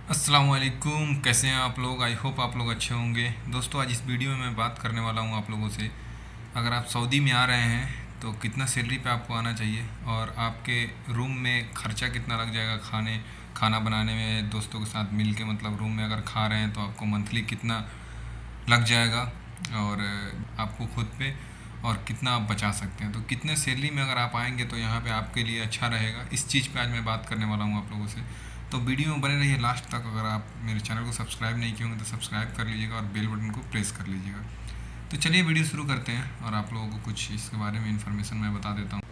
अस्सलाम वालेकुम। कैसे हैं आप लोग? आई होप आप लोग अच्छे होंगे। दोस्तों, आज इस वीडियो में मैं बात करने वाला हूं आप लोगों से। अगर आप सऊदी में आ रहे हैं तो कितना सैलरी पे आपको आना चाहिए और आपके रूम में ख़र्चा कितना लग जाएगा खाना बनाने में, दोस्तों के साथ मिल के मतलब रूम में अगर खा रहे हैं तो आपको मंथली कितना लग जाएगा और आपको खुद पे और कितना आप बचा सकते हैं। तो कितने सैलरी में अगर आप आएंगे तो यहाँ पे आपके लिए अच्छा रहेगा। इस चीज़ पे आज मैं बात करने वाला हूँ आप लोगों से। तो वीडियो में बने रहिए लास्ट तक। अगर आप मेरे चैनल को सब्सक्राइब नहीं किए होंगे तो सब्सक्राइब कर लीजिएगा और बेल बटन को प्रेस कर लीजिएगा। तो चलिए वीडियो शुरू करते हैं और आप लोगों को कुछ इसके बारे में इन्फॉर्मेशन मैं बता देता हूँ।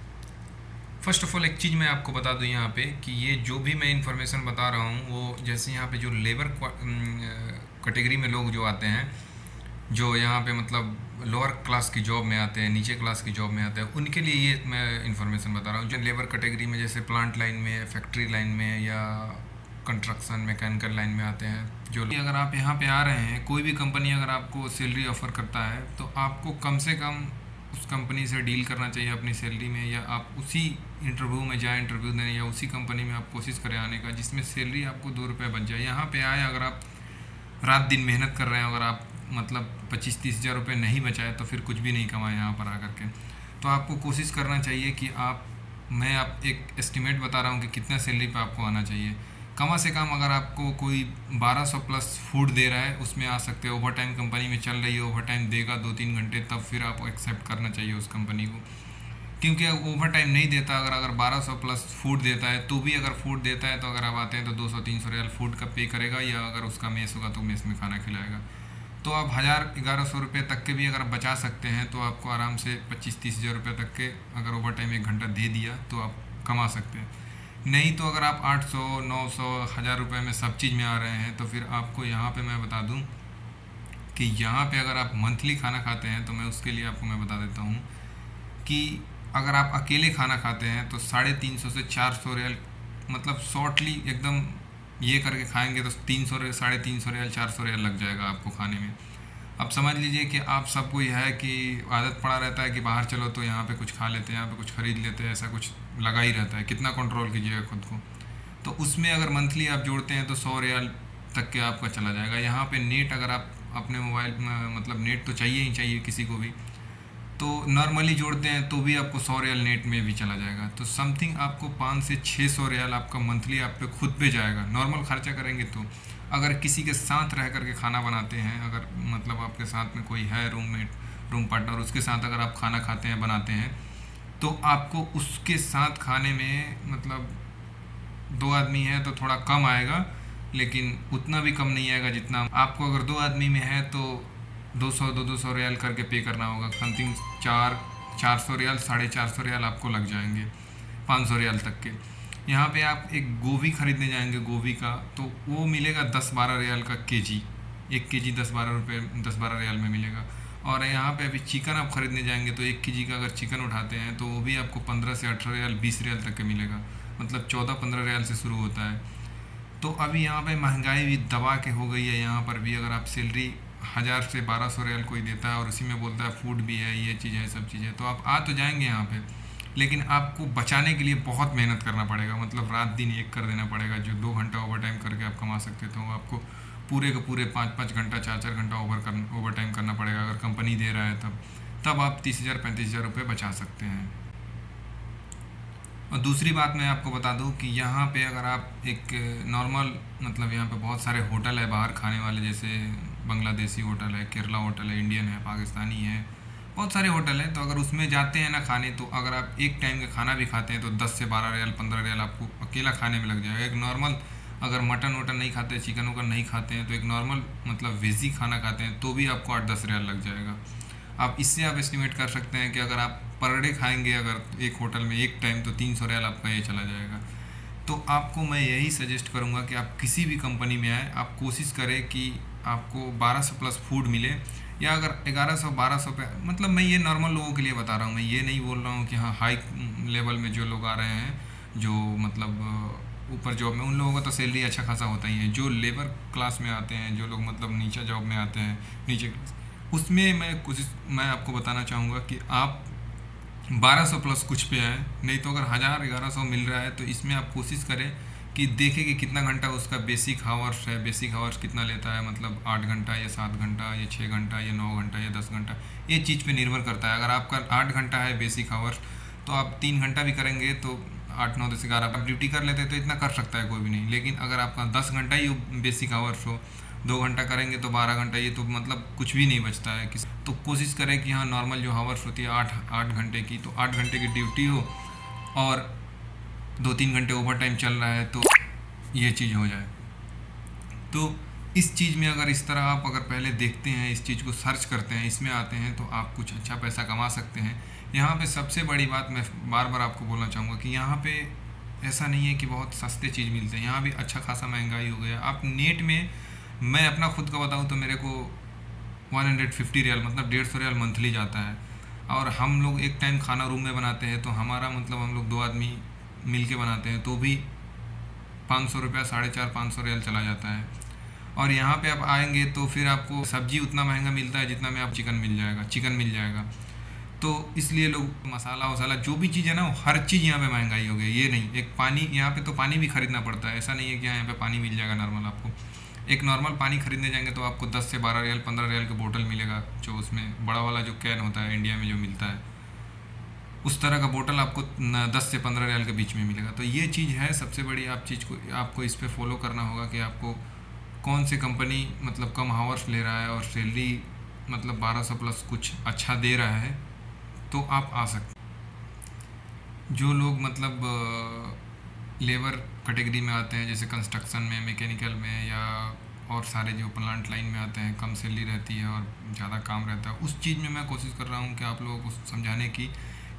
फ़र्स्ट ऑफ़ ऑल एक चीज़ मैं आपको बता दूँ यहाँ पे कि ये जो भी मैं इन्फॉर्मेशन बता रहा हूँ वो जैसे यहाँ पे जो लेबर कैटेगरी में लोग जो आते हैं, जो यहाँ पे मतलब लोअर क्लास की जॉब में आते हैं, नीचे क्लास की जॉब में आते हैं, उनके लिए ये मैं इन्फॉर्मेशन बता रहा हूँ। जो लेबर कैटेगरी में जैसे प्लांट लाइन में, फैक्ट्री लाइन में या कंस्ट्रक्शन मैकेनिकल लाइन में आते हैं, जो अगर आप यहाँ पे आ रहे हैं, कोई भी कंपनी अगर आपको सैलरी ऑफ़र करता है तो आपको कम से कम उस कंपनी से डील करना चाहिए अपनी सैलरी में, या आप उसी इंटरव्यू में जाएँ इंटरव्यू देने, या उसी कंपनी में आप कोशिश करें आने का जिसमें सैलरी आपको 2 रुपये बच जाए। यहाँ पे आए, अगर आप रात दिन मेहनत कर रहे हैं, अगर आप मतलब 25-30 हज़ार रुपये नहीं बचाए तो फिर कुछ भी नहीं कमाए यहाँ पर आकर के। तो आपको कोशिश करना चाहिए कि मैं आप एक एस्टिमेट बता रहा हूँ कि कितना सैलरी पे आपको आना चाहिए। कम से कम अगर आपको कोई 1200 प्लस फूड दे रहा है उसमें आ सकते हैं। ओवर टाइम कंपनी में चल रही है, ओवर टाइम देगा 2-3 घंटे, तब फिर आप एक्सेप्ट करना चाहिए उस कंपनी को। क्योंकि ओवर टाइम नहीं देता, अगर 1200 प्लस फूड देता है तो भी, अगर फूड देता है तो अगर आप आते हैं तो 200-300 रियाल फूड का पे करेगा, या अगर उसका मेस होगा तो मेस में खाना खिलाएगा। तो आप 1000-1100 रुपये तक के भी अगर बचा सकते हैं तो आपको आराम से 25-30 हज़ार रुपये तक के, अगर ओवर टाइम 1 घंटा दे दिया तो आप कमा सकते हैं। नहीं तो अगर आप 800-900-1000 रुपये में सब चीज़ में आ रहे हैं तो फिर आपको यहाँ पे मैं बता दूँ कि यहाँ पे अगर आप मंथली खाना खाते हैं तो मैं उसके लिए आपको मैं बता देता हूँ कि अगर आप अकेले खाना खाते हैं तो 350 से 400 रियल, मतलब शॉर्टली एकदम ये करके खाएंगे तो 300-350 रियल 400 रियल लग जाएगा आपको खाने में। अब समझ लीजिए कि आप सबको यह है कि आदत पड़ा रहता है कि बाहर चलो तो यहाँ पे कुछ खा लेते हैं, यहाँ पे कुछ ख़रीद लेते हैं, ऐसा कुछ लगा ही रहता है। कितना कंट्रोल कीजिएगा खुद को। तो उसमें अगर मंथली आप जोड़ते हैं तो 100 रियल तक के आपका चला जाएगा। यहाँ पे नेट, अगर आप अपने मोबाइल में मतलब नेट तो चाहिए ही चाहिए किसी को भी, तो नॉर्मली जोड़ते हैं तो भी आपको 100 रियल नेट में भी चला जाएगा। तो समथिंग आपको 500 से 600 रियल आपका मंथली आप पे खुद पे जाएगा, नॉर्मल खर्चा करेंगे तो। अगर किसी के साथ रह करके खाना बनाते हैं, अगर मतलब आपके साथ में कोई है रूममेट, रूम पार्टनर, उसके साथ अगर आप खाना खाते हैं, बनाते हैं, तो आपको उसके साथ खाने में मतलब 2 आदमी हैं तो थोड़ा कम आएगा, लेकिन उतना भी कम नहीं आएगा जितना आपको अगर 2 आदमी में है तो 200-200 रियाल करके पे करना होगा। समथिंग 400 रियाल, 450 रियाल आपको लग जाएंगे, 500 रियाल तक के। यहाँ पे आप एक गोभी ख़रीदने जाएंगे, गोभी का, तो वो मिलेगा 10-12 रियाल का केजी। 1 केजी 10-12 रुपये, 10-12 रियाल में मिलेगा। और यहाँ पे अभी चिकन आप ख़रीदने जाएंगे तो 1 केजी का अगर चिकन उठाते हैं तो वो भी आपको 15 से 18 रियाल, 20 रियाल तक के मिलेगा। मतलब 14-15 रियाल से शुरू होता है। तो अभी यहाँ पे महंगाई भी दबा के हो गई है। यहाँ पर भी अगर आप सैलरी 1000 से 1200 रियाल कोई देता है और उसी में बोलता है फूड भी है, ये चीज़ है, सब चीज़ें, तो आप आ तो जाएंगे यहाँ पे, लेकिन आपको बचाने के लिए बहुत मेहनत करना पड़ेगा। मतलब रात दिन एक कर देना पड़ेगा। जो 2 घंटा ओवर टाइम करके आप कमा सकते थे वो आपको पूरे के पूरे 5-5 घंटा, 4-4 घंटा ओवर टाइम करना पड़ेगा। अगर कंपनी दे रहा है तब आप 30,000-35,000 रुपये बचा सकते हैं। और दूसरी बात मैं आपको बता दूं कि यहाँ पे अगर आप एक नॉर्मल, मतलब यहाँ पे बहुत सारे होटल है बाहर खाने वाले, जैसे बांग्लादेशी होटल है, केरला होटल है, इंडियन है, पाकिस्तानी है, बहुत सारे होटल हैं। तो अगर उसमें जाते हैं ना खाने, तो अगर आप एक टाइम का खाना भी खाते हैं तो 10 से 12 रियाल, 15 रियाल आपको अकेला खाने में लग जाएगा। एक नॉर्मल अगर मटन वटन नहीं खाते, चिकन वगन नहीं खाते हैं, तो एक नॉर्मल मतलब वेजी खाना खाते हैं तो भी आपको 8-10 रियाल लग जाएगा। आप इससे आप एस्टिमेट कर सकते हैं कि अगर आप पर डे खाएंगे अगर एक होटल में एक टाइम, तो 300 रियाल आपका ये चला जाएगा। तो आपको मैं यही सजेस्ट करूँगा कि आप किसी भी कंपनी में आए, आप कोशिश करें कि आपको 1200 प्लस फूड मिले, या अगर 1100-1200 पे, मतलब मैं ये नॉर्मल लोगों के लिए बता रहा हूँ। मैं ये नहीं बोल रहा हूँ कि हाँ हाई लेवल में जो लोग आ रहे हैं, जो मतलब ऊपर जॉब में, उन लोगों का तो सैलरी अच्छा खासा होता ही है। जो लेबर क्लास में आते हैं, जो लोग मतलब नीचे जॉब में आते हैं, नीचे, उसमें मैं आपको बताना चाहूँगा कि आप 1200 प्लस कुछ पे आए। नहीं तो अगर 1000-1100 मिल रहा है तो इसमें आप कोशिश करें कि देखे कि कितना घंटा उसका बेसिक हावर्स है, बेसिक हावर्स कितना लेता है, मतलब 8 घंटा या 7 घंटा या 6 घंटा या 9 घंटा या 10 घंटा, ये चीज़ पे निर्भर करता है। अगर आपका 8 घंटा है बेसिक हावर्स तो आप 3 घंटा भी करेंगे तो 8 9 10 11 आप ड्यूटी कर लेते हैं तो इतना कर सकता है कोई भी नहीं। लेकिन अगर आपका 10 घंटा ही बेसिक हावर्स हो, 2 घंटा करेंगे तो 12 घंटा, ये तो मतलब कुछ भी नहीं बचता है किसी। तो कोशिश करें कि हाँ नॉर्मल जो हावर्स होती है 8 घंटे की, तो 8 घंटे की ड्यूटी हो और 2-3 घंटे ओवर टाइम चल रहा है तो ये चीज़ हो जाए। तो इस चीज़ में अगर इस तरह आप अगर पहले देखते हैं, इस चीज़ को सर्च करते हैं, इसमें आते हैं तो आप कुछ अच्छा पैसा कमा सकते हैं। यहाँ पे सबसे बड़ी बात मैं बार बार आपको बोलना चाहूँगा कि यहाँ पे ऐसा नहीं है कि बहुत सस्ते चीज़ मिलते हैं, यहाँ भी अच्छा खासा महंगाई हो गया। आप नेट में, मैं अपना खुद का बताऊँ तो मेरे को 150 रियाल मतलब 150 रियाल मंथली जाता है। और हम लोग एक टाइम खाना रूम में बनाते हैं तो हमारा मतलब हम लोग 2 आदमी मिल के बनाते हैं तो भी 500 रुपया, 450-500 रियाल चला जाता है। और यहाँ पे आप आएंगे तो फिर आपको सब्जी उतना महंगा मिलता है जितना में आप चिकन मिल जाएगा। तो इसलिए लोग मसाला वसाला जो भी चीज़ है ना, हर चीज़ यहाँ पे महंगाई हो गई। ये नहीं, एक पानी यहाँ पे तो पानी भी खरीदना पड़ता है, ऐसा नहीं है कि यहाँ पे पानी मिल जाएगा नॉर्मल। आपको एक नॉर्मल पानी खरीदने जाएंगे तो आपको 10 से 12 रियाल 15 रियाल का बोतल मिलेगा, जो उसमें बड़ा वाला जो कैन होता है इंडिया में जो मिलता है उस तरह का बोतल आपको 10 से 15 रियाल के बीच में मिलेगा। तो ये चीज़ है सबसे बड़ी। आप चीज़ को आपको इस पर फॉलो करना होगा कि आपको कौन सी कंपनी मतलब कम हावर्स ले रहा है और सैलरी मतलब 1200 प्लस कुछ अच्छा दे रहा है तो आप आ सकते। जो लोग मतलब लेबर कैटेगरी में आते हैं, जैसे कंस्ट्रक्शन में, मैकेनिकल में या और सारे जो प्लांट लाइन में आते हैं, कम सैलरी रहती है और ज़्यादा काम रहता है, उस चीज़ में मैं कोशिश कर रहा हूँ कि आप लोगों को समझाने की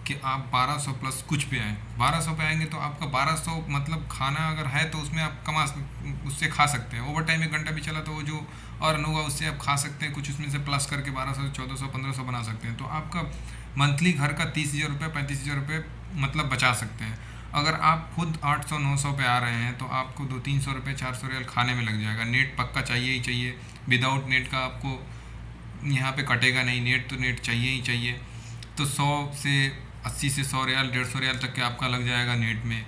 कि आप 1200 प्लस कुछ पे आएँ। 1200 पे आएंगे तो आपका 1200 मतलब खाना अगर है तो उसमें आप उससे खा सकते हैं। ओवर टाइम 1 घंटा भी चला तो वो जो अर्न होगा उससे आप खा सकते हैं, कुछ उसमें से प्लस करके 1200 1400 1500 बना सकते हैं। तो आपका मंथली घर का 30,000 रुपये 35,000 रुपये मतलब बचा सकते हैं। अगर आप खुद 800-900 पे आ रहे हैं तो आपको 200-300 रुपये 400 रियाल खाने में लग जाएगा। नेट पक्का चाहिए ही चाहिए, विदाउट नेट का आपको यहाँ पे कटेगा नहीं, नेट तो नेट चाहिए ही चाहिए। तो 80 से 100 रियाल 150 रियाल तक के आपका लग जाएगा नेट में।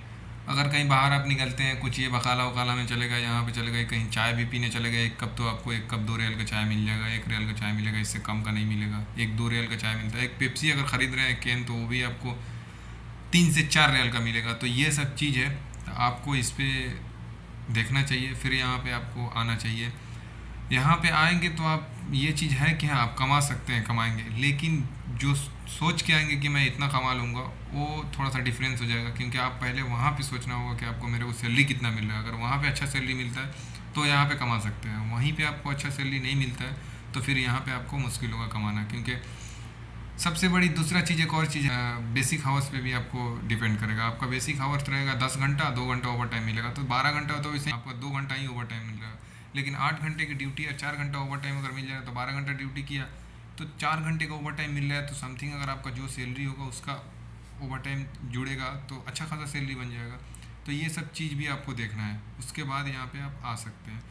अगर कहीं बाहर आप निकलते हैं, कुछ ये बकाला वकाला में चले गए, यहाँ पे चले गए, कहीं चाय भी पीने चले गए, 1 कप तो आपको 1 कप 2 रियाल का चाय मिल जाएगा, 1 रियाल का चाय मिलेगा, इससे कम का नहीं मिलेगा। 1-2 रियाल का चाय मिलता है। एक पेप्सी अगर ख़रीद रहे हैं कैन तो वो भी आपको 3 से 4 रियाल का मिलेगा। तो ये सब चीज़ है, तो आपको इस पर देखना चाहिए, फिर यहाँ पे आपको आना चाहिए। यहाँ पे आएंगे तो आप ये चीज़ है कि हाँ आप कमा सकते हैं, कमाएंगे, लेकिन जो सोच के आएंगे कि मैं इतना कमा लूँगा वो थोड़ा सा डिफरेंस हो जाएगा। क्योंकि आप पहले वहाँ पे सोचना होगा कि आपको मेरे को सैलरी कितना मिल रहा है। अगर वहाँ पे अच्छा सैलरी मिलता है तो यहाँ पे कमा सकते हैं, वहीं पे आपको अच्छा सैलरी नहीं मिलता है तो फिर यहाँ पे आपको मुश्किल होगा कमाना। क्योंकि सबसे बड़ी दूसरा चीज़, एक और चीज़ है, बेसिक हावर्स पे भी आपको डिपेंड करेगा। आपका बेसिक हावर्स रहेगा 10 घंटा, 2 घंटा ओवर टाइम मिलेगा, तो 12 घंटा तो वैसे आपका 2 घंटा ही ओवर टाइम मिल रहा है। लेकिन 8 घंटे की ड्यूटी या 4 घंटा ओवर टाइम अगर मिल जाए तो 12 घंटा ड्यूटी किया तो 4 घंटे का ओवर टाइम मिल रहा है, तो समथिंग अगर आपका जो सैलरी होगा उसका ओवर टाइम जुड़ेगा तो अच्छा खासा सैलरी बन जाएगा। तो ये सब चीज़ भी आपको देखना है, उसके बाद यहाँ पे आप आ सकते हैं।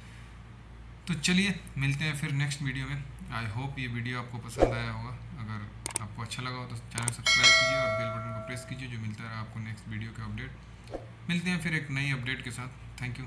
तो चलिए मिलते हैं फिर नेक्स्ट वीडियो में। आई होप ये वीडियो आपको पसंद आया होगा। अगर आपको अच्छा लगा हो तो चैनल सब्सक्राइब कीजिए और बेल बटन को प्रेस कीजिए, जो मिलता है आपको नेक्स्ट वीडियो के अपडेट। मिलते हैं फिर एक नई अपडेट के साथ। Thank you.